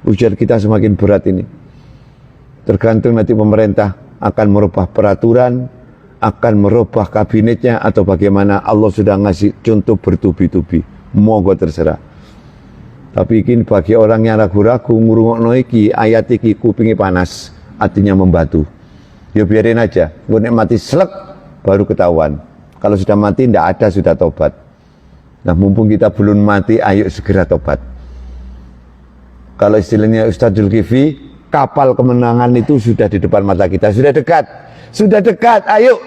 Ujian kita semakin berat ini. Tergantung nanti pemerintah akan merubah peraturan, akan merubah kabinetnya atau bagaimana. Allah sudah ngasih contoh bertubi-tubi. Monggo terserah. Tapi ini bagi orang yang ragu-ragu ngurungokno iki ayat iki kupingi panas, hatinya membatu. Ya biarin aja. Nek mati selek baru ketahuan. Kalau sudah mati tidak ada sudah tobat. Nah mumpung kita belum mati, ayo segera tobat. Kalau istilahnya Ustadz Zulkifli, kapal kemenangan itu sudah di depan mata kita, sudah dekat, ayo.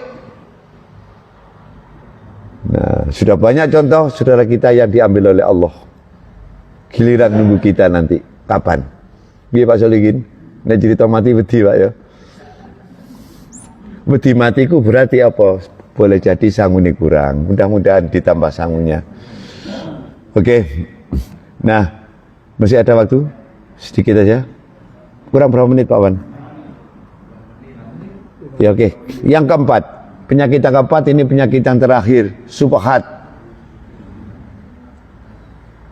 Nah, sudah banyak contoh saudara kita yang diambil oleh Allah. Giliran nunggu kita nanti, kapan? Biar Pak Solikin, nek cerita mati wedi Pak ya. Wedi matiku berarti apa? Boleh jadi sangune kurang, mudah-mudahan ditambah sangunya. Oke, nah masih ada waktu? Sedikit aja. Kurang berapa menit Pak Wan? Ya oke. Yang keempat, penyakit yang keempat ini penyakit yang terakhir, subhat.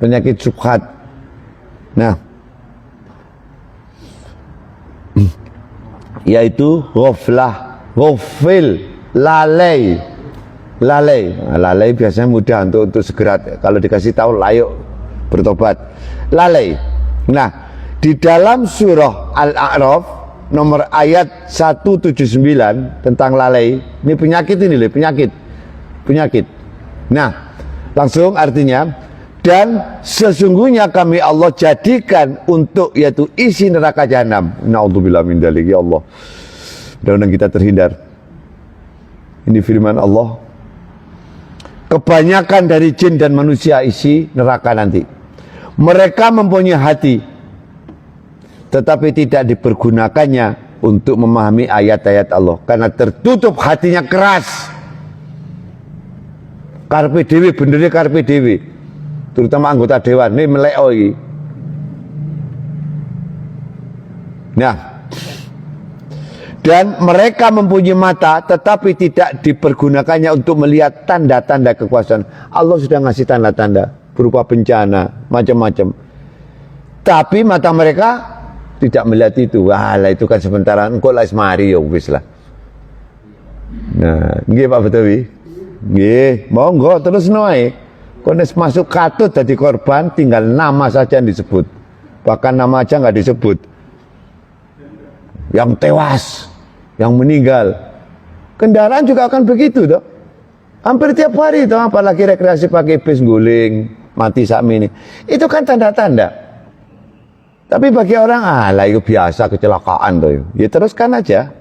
Penyakit subhat. Nah, yaitu ghaflah, ghafil, lalai. Nah, lalai biasanya mudah untuk segera kalau dikasih tahu layu bertobat. Lalai. Nah, di dalam surah Al-A'raf nomor ayat 179 tentang lalai, ini penyakit ini loh, penyakit. Nah, langsung artinya, dan sesungguhnya kami Allah jadikan untuk yaitu isi neraka jahanam. Na'udzubillah min dzalik, ya Allah. Mudah-mudahan kita terhindar. Ini firman Allah. Kebanyakan dari jin dan manusia isi neraka nanti. Mereka mempunyai hati, tetapi tidak dipergunakannya untuk memahami ayat-ayat Allah karena tertutup hatinya keras. Karpe dewi, benernya karpe dewi, terutama anggota dewan ini melekoi. Nah, dan mereka mempunyai mata tetapi tidak dipergunakannya untuk melihat tanda-tanda kekuasaan. Allah sudah ngasih tanda-tanda berupa bencana macam-macam, tapi mata mereka tidak melihat itu. Wah, itu kan sementara, engkau lah semari ya wis lah. Nah, nggih Pak Betawi. Nggih, monggo terus noe. Kones masuk katut jadi korban, tinggal nama saja yang disebut. Bahkan nama aja nggak disebut. Yang tewas, yang meninggal. Kendaraan juga akan begitu toh. Hampir tiap hari toh, apalagi rekreasi pakai bis guling, mati sakmi ini. Itu kan tanda-tanda. Tapi bagi orang, lah itu biasa kecelakaan tuh. Ya teruskan aja.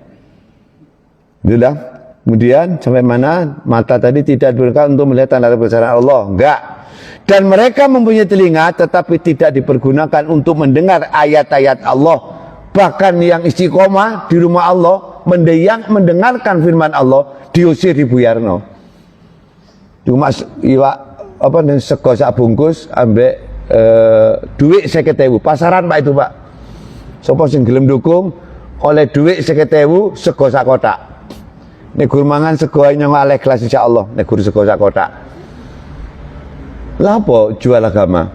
Sudah. Kemudian sampai mana? Mata tadi tidak digunakan untuk melihat tanda kebesaran Allah. Enggak. Dan mereka mempunyai telinga tetapi tidak dipergunakan untuk mendengar ayat-ayat Allah. Bahkan yang istiqomah di rumah Allah, mendengarkan firman Allah, diusir di Buyarno. Cuma sego sak bungkus ambek duit 50.000 pasaran Pak itu Pak. Sopo sing gelem dukung oleh duit 50.000 sego sak kotak. Nek gur mangan sego nyong oleh kelas insyaallah, nek gur sego sak kotak. Lah apa jual agama?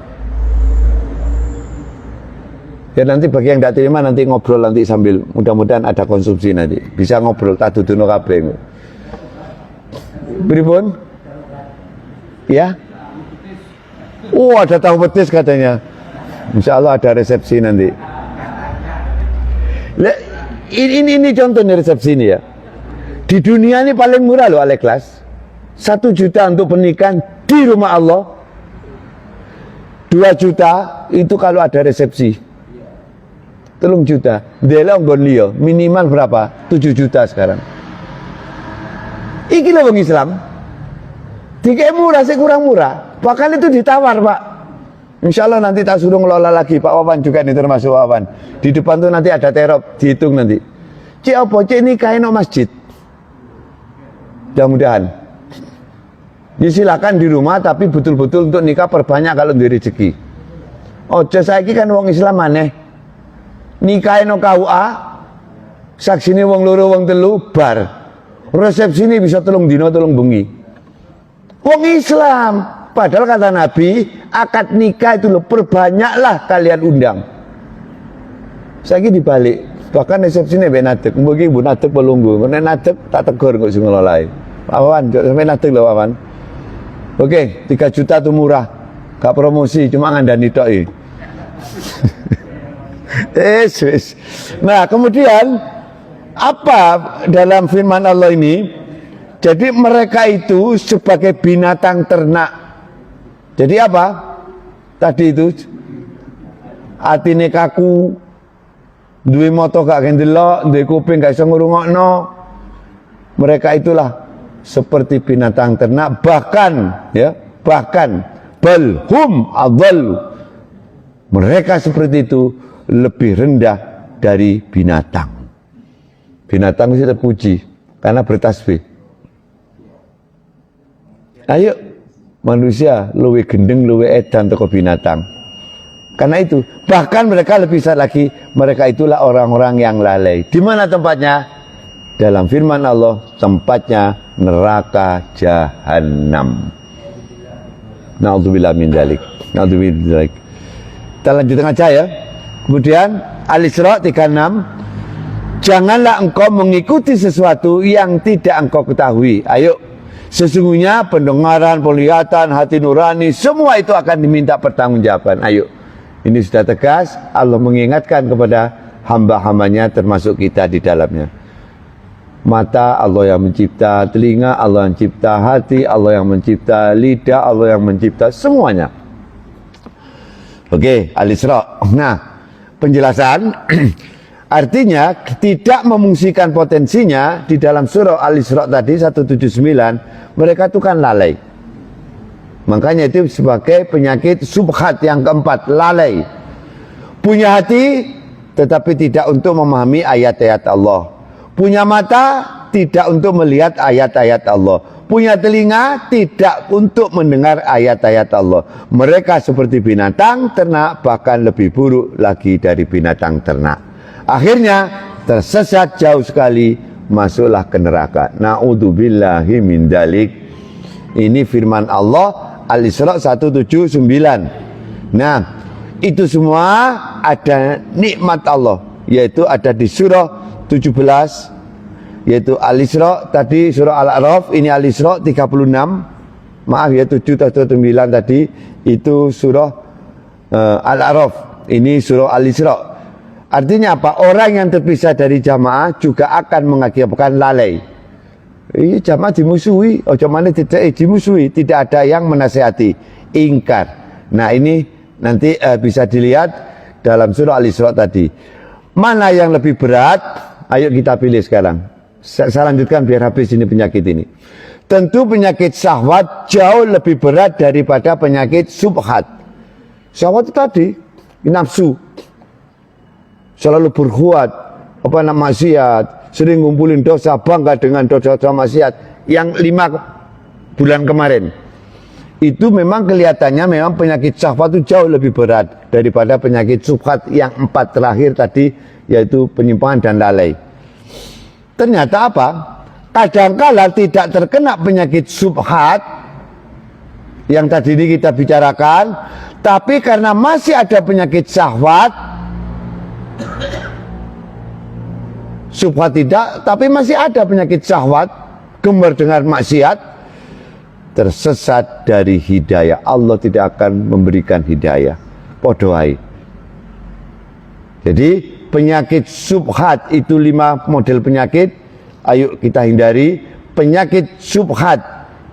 Ya nanti bagi yang tidak terima nanti ngobrol nanti sambil mudah-mudahan ada konsumsi nanti. Bisa ngobrol tak dudono kabeh. Pripun? Ya? Oh, ada tahu petis katanya. Insya Allah ada resepsi nanti. Ini contohnya resepsi ini ya. Di dunia ini paling murah loh Al-Ikhlas. 1 juta untuk pernikahan di rumah Allah. 2 juta itu kalau ada resepsi. 3 juta. Dela nggon liya minimal berapa? 7 juta sekarang. Iki lho wong Islam. Dikek murah sih kurang murah. Bahkan itu ditawar Pak. Insya Allah nanti tak suruh ngelola lagi. Pak Wawan juga ini termasuk Wawan. Di depan tuh nanti ada terop, dihitung nanti. Cik apa? Cik ini kain masjid. Mudah-mudahan. Ya silakan di rumah tapi betul-betul untuk nikah perbanyak kalau di rezeki. Ojo saiki kan wong Islam maneh. Nikahin no KUA, saksine wong loro wong telu bar. Resepsine bisa 3 dina 3 bengi. Wong Islam. Padahal kata Nabi, akad nikah itu loh, perbanyaklah kalian undang. Saya dibalik. Bahkan resepsinya be nadek, mungkin ibu nadek pelunggu, karena nadek tak tegur kok sing ngelolai. Awan, sampai nadek loh awan. Oke, 3 juta tuh murah, gak promosi, cuma ngandani tok. Nah, kemudian apa dalam firman Allah ini? Jadi mereka itu sebagai binatang ternak. Jadi apa? Tadi itu atine kaku, duwe mata gak ndelok, duwe kuping gak iso ngrungokno. Mereka itulah seperti binatang ternak, bahkan balhum adhallu. Mereka seperti itu lebih rendah dari binatang. Binatang itu terpuji karena bertasbih. Ayo manusia luwe gendeng, luwe edan teko binatang. Karena itu, bahkan mereka lebih besar lagi, mereka itulah orang-orang yang lalai. Di mana tempatnya? Dalam firman Allah, tempatnya neraka jahanam. Na'udzubillah min dzalik. Na'udzubillah min dzalik. Kita lanjutkan aja ya. Kemudian Al-Isra 36. Janganlah engkau mengikuti sesuatu yang tidak engkau ketahui. Ayo. Sesungguhnya pendengaran, penglihatan, hati nurani, semua itu akan diminta pertanggungjawaban. Ayo. Ini sudah tegas, Allah mengingatkan kepada hamba-hambanya termasuk kita di dalamnya. Mata Allah yang mencipta, telinga Allah yang mencipta, hati Allah yang mencipta, lidah Allah yang mencipta, semuanya. Oke, Al-Isra. Nah, penjelasan artinya tidak memungsikan potensinya di dalam surah Al-Isra tadi 179, mereka itu kan lalai. Makanya itu sebagai penyakit subhat yang keempat, lalai. Punya hati tetapi tidak untuk memahami ayat-ayat Allah. Punya mata tidak untuk melihat ayat-ayat Allah. Punya telinga tidak untuk mendengar ayat-ayat Allah. Mereka seperti binatang ternak, bahkan lebih buruk lagi dari binatang ternak. Akhirnya tersesat jauh sekali, masuklah ke neraka. Na'udzubillahi min dzalik. Ini firman Allah Al-Isra 179. Nah, itu semua ada nikmat Allah, yaitu ada di surah 17, yaitu Al-Isra tadi, surah Al-A'raf, ini Al-Isra 36. Maaf ya, 7 atau 9 tadi itu surah Al-A'raf, ini surah Al-Isra. Artinya apa? Orang yang terpisah dari jamaah juga akan mengakibatkan lalai. Jamaah dimusuhi, mana tidak dimusuhi, tidak ada yang menasihati, ingkar. Nah, ini nanti bisa dilihat dalam surah Al-Isra tadi. Mana yang lebih berat? Ayo kita pilih sekarang. Saya lanjutkan biar habis ini penyakit ini. Tentu penyakit syahwat jauh lebih berat daripada penyakit subhat. Syahwat itu tadi nafsu, selalu berbuat maksiat, sering ngumpulin dosa, bangga dengan dosa-dosa maksiat yang 5 bulan kemarin. Itu memang kelihatannya memang penyakit syahwat itu jauh lebih berat daripada penyakit subhat yang 4 terakhir tadi, yaitu penyimpangan dan lalai. Ternyata apa? Kadangkala tidak terkena penyakit subhat yang tadi ini kita bicarakan, tapi karena masih ada penyakit syahwat, subhat tidak, tapi masih ada penyakit syahwat, gemar dengan maksiat, tersesat dari hidayah. Allah tidak akan memberikan hidayah. Podoai. Jadi penyakit subhat itu 5 model penyakit. Ayo kita hindari. Penyakit subhat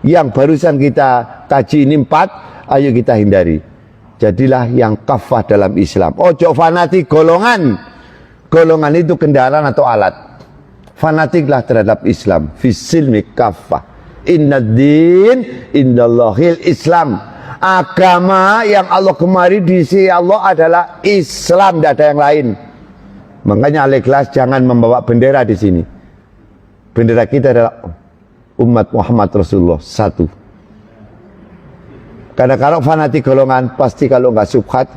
yang barusan kita kaji ini 4. Ayo kita hindari. Jadilah yang kafah dalam Islam. Ojo fanatik golongan. Golongan itu kendaraan atau alat. Fanatiklah terhadap Islam. Fisilmi kafah. Innad-din indallahil Islam. Agama yang Allah gemari di sisi Allah adalah Islam, tidak ada yang lain. Makanya Al-Ikhlas jangan membawa bendera di sini. Bendera kita adalah umat Muhammad Rasulullah satu. Karena kalau fanatik golongan pasti kalau nggak subhat,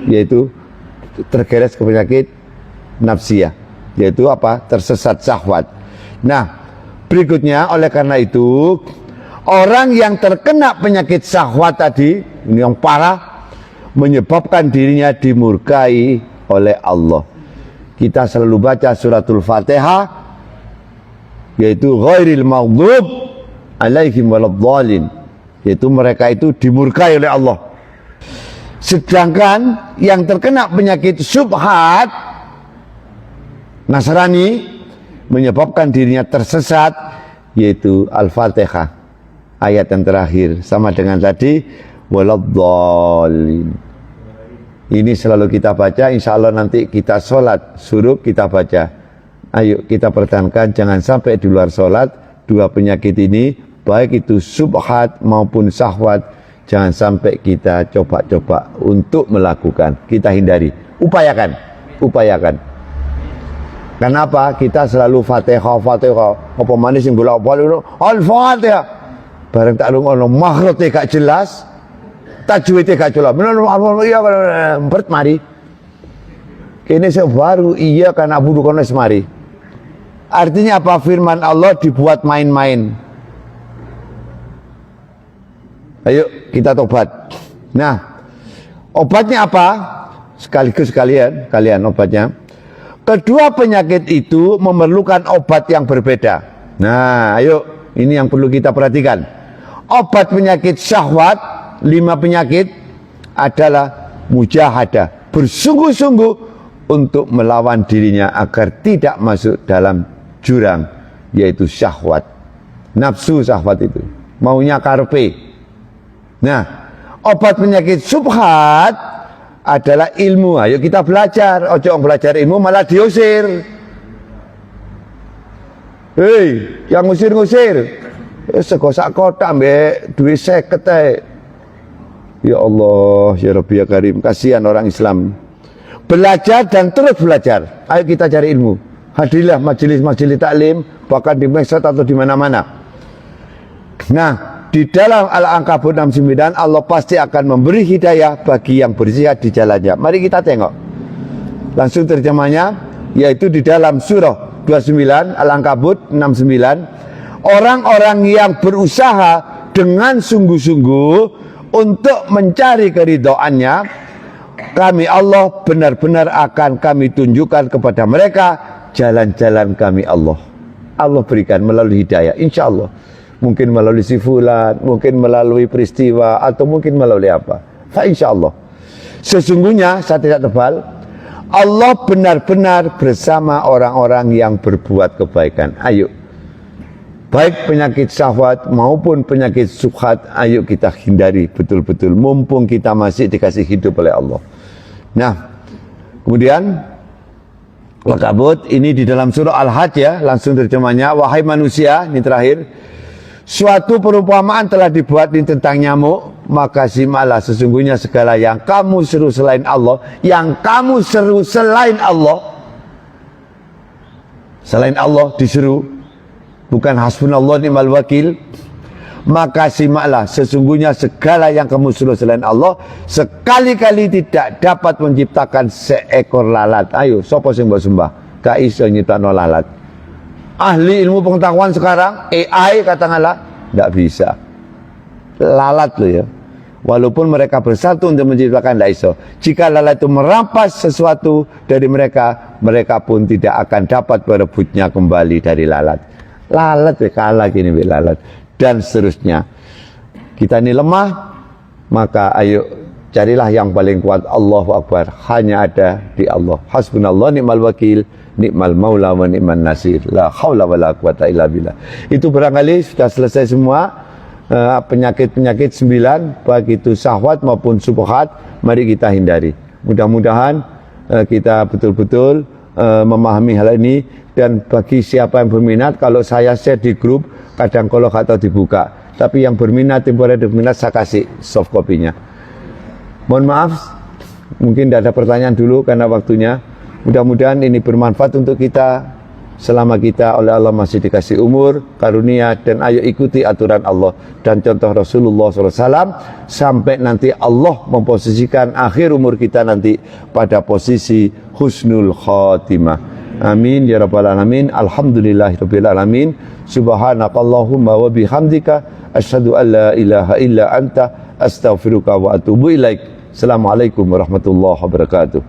yaitu tergeret ke penyakit nafsiyah, yaitu apa? Tersesat syahwat. Nah, berikutnya oleh karena itu orang yang terkena penyakit syahwat tadi, ini yang parah, menyebabkan dirinya dimurkai oleh Allah. kita selalu baca suratul Fatihah, yaitu ghairil maghdub alaihim waladdallin, yaitu mereka itu dimurkai oleh Allah. Sedangkan yang terkena penyakit syubhat Nasrani menyebabkan dirinya tersesat, yaitu Al-Fatihah, ayat yang terakhir, sama dengan tadi waladdallin. Ini selalu kita baca, insya Allah nanti kita sholat suruh kita baca. Ayo kita pertahankan, jangan sampai di luar sholat dua penyakit ini, baik itu syubhat maupun syahwat, jangan sampai kita coba-coba untuk melakukan. Kita hindari, upayakan. Kenapa? Kita selalu Fatihah. Apa manis yang bolak-balik Al-Fatihah. Bareng tak ngono makhrajnya gak jelas, tajwidnya gak jelas. Benar iya bert mari. Kene baru iya kan abu kono semari. Artinya apa? Firman Allah dibuat main-main. Ayo kita tobat. Nah, obatnya apa? Sekaligus kalian obatnya. Kedua penyakit itu memerlukan obat yang berbeda. Nah, ayo ini yang perlu kita perhatikan. Obat penyakit syahwat, 5 penyakit adalah mujahadah, bersungguh-sungguh untuk melawan dirinya agar tidak masuk dalam jurang, yaitu syahwat. Nafsu syahwat itu, maunya karpe. Nah, obat penyakit syubhat adalah ilmu. Ayo kita belajar. Ojo belajar ilmu malah diusir. Hei, yang ngusir-ngusir. Segosak kotak mbek duit 50 ae. Ya Allah, ya Rabbi ya Karim, kasihan orang Islam. Belajar dan terus belajar. Ayo kita cari ilmu. Hadirilah majelis-majelis taklim, bahkan di mesjid atau di mana-mana. Nah, di dalam Al-Ankabut 69 Allah pasti akan memberi hidayah bagi yang bersihat di jalannya. Mari kita tengok langsung terjemahnya, yaitu di dalam surah 29 Al-Ankabut 69. Orang-orang yang berusaha dengan sungguh-sungguh untuk mencari keridhaannya, kami Allah benar-benar akan kami tunjukkan kepada mereka jalan-jalan kami Allah. Allah berikan melalui hidayah, insya Allah. Mungkin melalui si fulan, mungkin melalui peristiwa, atau mungkin melalui apa. Insya Allah. Sesungguhnya, saya tidak tebal, Allah benar-benar bersama orang-orang yang berbuat kebaikan. Ayo. Baik penyakit syahwat maupun penyakit syubhat, ayo kita hindari betul-betul. Mumpung kita masih dikasih hidup oleh Allah. Nah, kemudian Al-Ankabut ini di dalam surah Al-Hajj ya, langsung terjemahnya, wahai manusia, ini terakhir. Suatu perumpamaan telah dibuat ini tentang nyamuk, maka simaklah sesungguhnya segala yang kamu seru selain Allah, selain Allah diseru, bukan hasbunallah ni'mal wakil, maka simaklah sesungguhnya segala yang kamu seru selain Allah sekali-kali tidak dapat menciptakan seekor lalat. Ayo, sapa sing mbok sembah? Gak iso nyiptakno lalat. Ahli ilmu pengetahuan sekarang, AI katakanlah, tidak bisa. Lalat loh ya. Walaupun mereka bersatu untuk menciptakan, tidak iso. Jika lalat itu merampas sesuatu dari mereka, mereka pun tidak akan dapat merebutnya kembali dari lalat. Lalat ya, kalah gini lalat. Dan seterusnya. Kita ini lemah, maka ayo carilah yang paling kuat. Allahu Akbar. Hanya ada di Allah. Hasbunallah ni'mal wakil, ni'mal maula wa ni'man nasir, la haula wa la quwata illa billah. Itu barangkali sudah selesai semua penyakit-penyakit 9, baik itu syahwat maupun syubhat, mari kita hindari. Mudah-mudahan kita betul-betul memahami hal ini. Dan bagi siapa yang berminat, kalau saya share di grup, kadang kalau atau dibuka, tapi yang berminat, temporer berminat, saya kasih soft copy-nya. Mohon maaf, mungkin tidak ada pertanyaan dulu karena waktunya. Mudah-mudahan ini bermanfaat untuk kita selama kita oleh Allah masih dikasih umur, karunia, dan ayo ikuti aturan Allah dan contoh Rasulullah SAW sampai nanti Allah memposisikan akhir umur kita nanti pada posisi husnul khatimah. Amin ya rabbal alamin. Alhamdulillahirabbil alamin. Subhanakallahumma wa bihamdika asyhadu an la ilaha illa anta astaghfiruka wa atubu ilaik. Assalamualaikum warahmatullahi wabarakatuh.